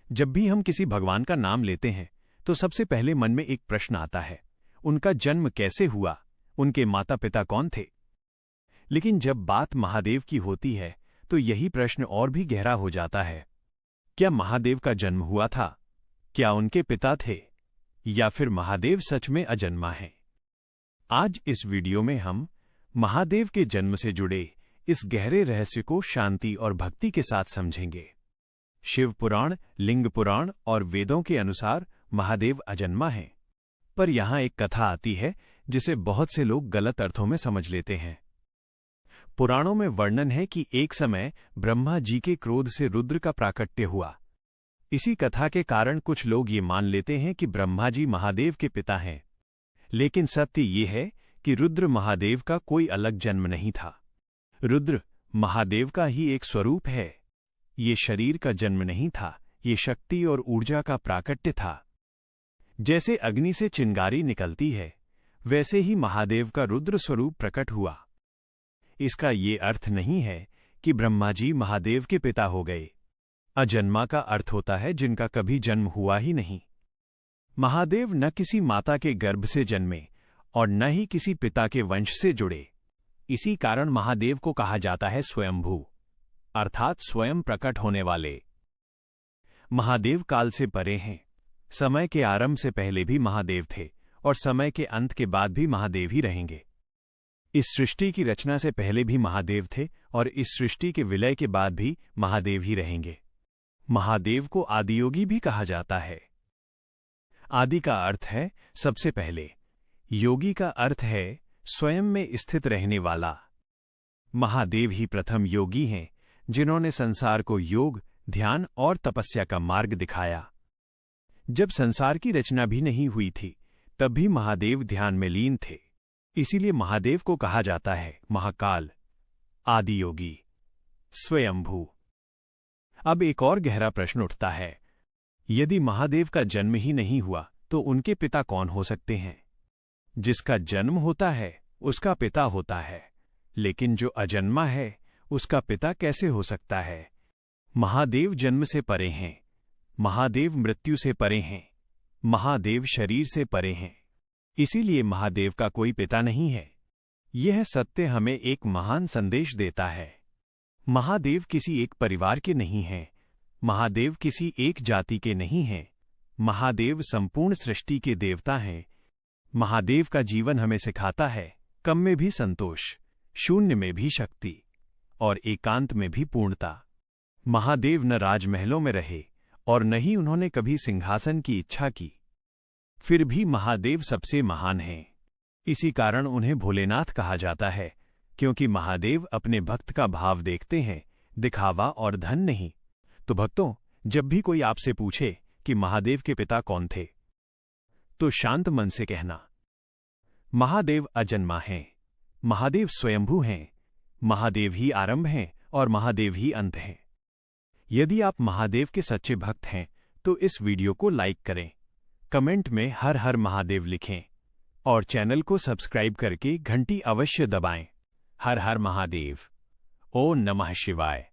जब भी हम किसी भगवान का नाम लेते हैं तो सबसे पहले मन में एक प्रश्न आता है, उनका जन्म कैसे हुआ, उनके माता पिता कौन थे। लेकिन जब बात महादेव की होती है तो यही प्रश्न और भी गहरा हो जाता है। क्या महादेव का जन्म हुआ था? क्या उनके पिता थे? या फिर महादेव सच में अजन्मा हैं? आज इस वीडियो में हम महादेव के जन्म से जुड़े इस गहरे रहस्य को शांति और भक्ति के साथ समझेंगे। शिव पुराण, लिंग पुराण और वेदों के अनुसार महादेव अजन्मा हैं। पर यहां एक कथा आती है जिसे बहुत से लोग गलत अर्थों में समझ लेते हैं। पुराणों में वर्णन है कि एक समय ब्रह्मा जी के क्रोध से रुद्र का प्राकट्य हुआ। इसी कथा के कारण कुछ लोग ये मान लेते हैं कि ब्रह्मा जी महादेव के पिता हैं। लेकिन सत्य ये है कि रुद्र महादेव का कोई अलग जन्म नहीं था। रुद्र महादेव का ही एक स्वरूप है। ये शरीर का जन्म नहीं था, ये शक्ति और ऊर्जा का प्राकट्य था। जैसे अग्नि से चिंगारी निकलती है, वैसे ही महादेव का रुद्र स्वरूप प्रकट हुआ। इसका ये अर्थ नहीं है कि ब्रह्मा जी महादेव के पिता हो गए। अजन्मा का अर्थ होता है जिनका कभी जन्म हुआ ही नहीं। महादेव न किसी माता के गर्भ से जन्मे और न ही किसी पिता के वंश से जुड़े। इसी कारण महादेव को कहा जाता है स्वयंभू, अर्थात स्वयं प्रकट होने वाले। महादेव काल से परे हैं। समय के आरंभ से पहले भी महादेव थे और समय के अंत के बाद भी महादेव ही रहेंगे। इस सृष्टि की रचना से पहले भी महादेव थे और इस सृष्टि के विलय के बाद भी महादेव ही रहेंगे। महादेव को आदियोगी भी कहा जाता है। आदि का अर्थ है सबसे पहले, योगी का अर्थ है स्वयं में स्थित रहने वाला। महादेव ही प्रथम योगी हैं जिन्होंने संसार को योग, ध्यान और तपस्या का मार्ग दिखाया। जब संसार की रचना भी नहीं हुई थी तब भी महादेव ध्यान में लीन थे। इसीलिए महादेव को कहा जाता है महाकाल, आदियोगी, स्वयंभू। अब एक और गहरा प्रश्न उठता है, यदि महादेव का जन्म ही नहीं हुआ तो उनके पिता कौन हो सकते हैं? जिसका जन्म होता है उसका पिता होता है, लेकिन जो अजन्मा है उसका पिता कैसे हो सकता है? महादेव जन्म से परे हैं, महादेव मृत्यु से परे हैं, महादेव शरीर से परे हैं। इसीलिए महादेव का कोई पिता नहीं है। यह सत्य हमें एक महान संदेश देता है। महादेव किसी एक परिवार के नहीं हैं, महादेव किसी एक जाति के नहीं हैं। महादेव संपूर्ण सृष्टि के देवता हैं। महादेव का जीवन हमें सिखाता है कम में भी संतोष, शून्य में भी शक्ति और एकांत में भी पूर्णता। महादेव न राजमहलों में रहे और न ही उन्होंने कभी सिंहासन की इच्छा की। फिर भी महादेव सबसे महान हैं। इसी कारण उन्हें भोलेनाथ कहा जाता है, क्योंकि महादेव अपने भक्त का भाव देखते हैं, दिखावा और धन नहीं। तो भक्तों, जब भी कोई आपसे पूछे कि महादेव के पिता कौन थे, तो शांत मन से कहना, महादेव अजन्मा हैं, महादेव स्वयंभू हैं, महादेव ही आरंभ हैं और महादेव ही अंत हैं। यदि आप महादेव के सच्चे भक्त हैं तो इस वीडियो को लाइक करें, कमेंट में हर हर महादेव लिखें और चैनल को सब्सक्राइब करके घंटी अवश्य दबाएं। हर हर महादेव। ओम नमः शिवाय।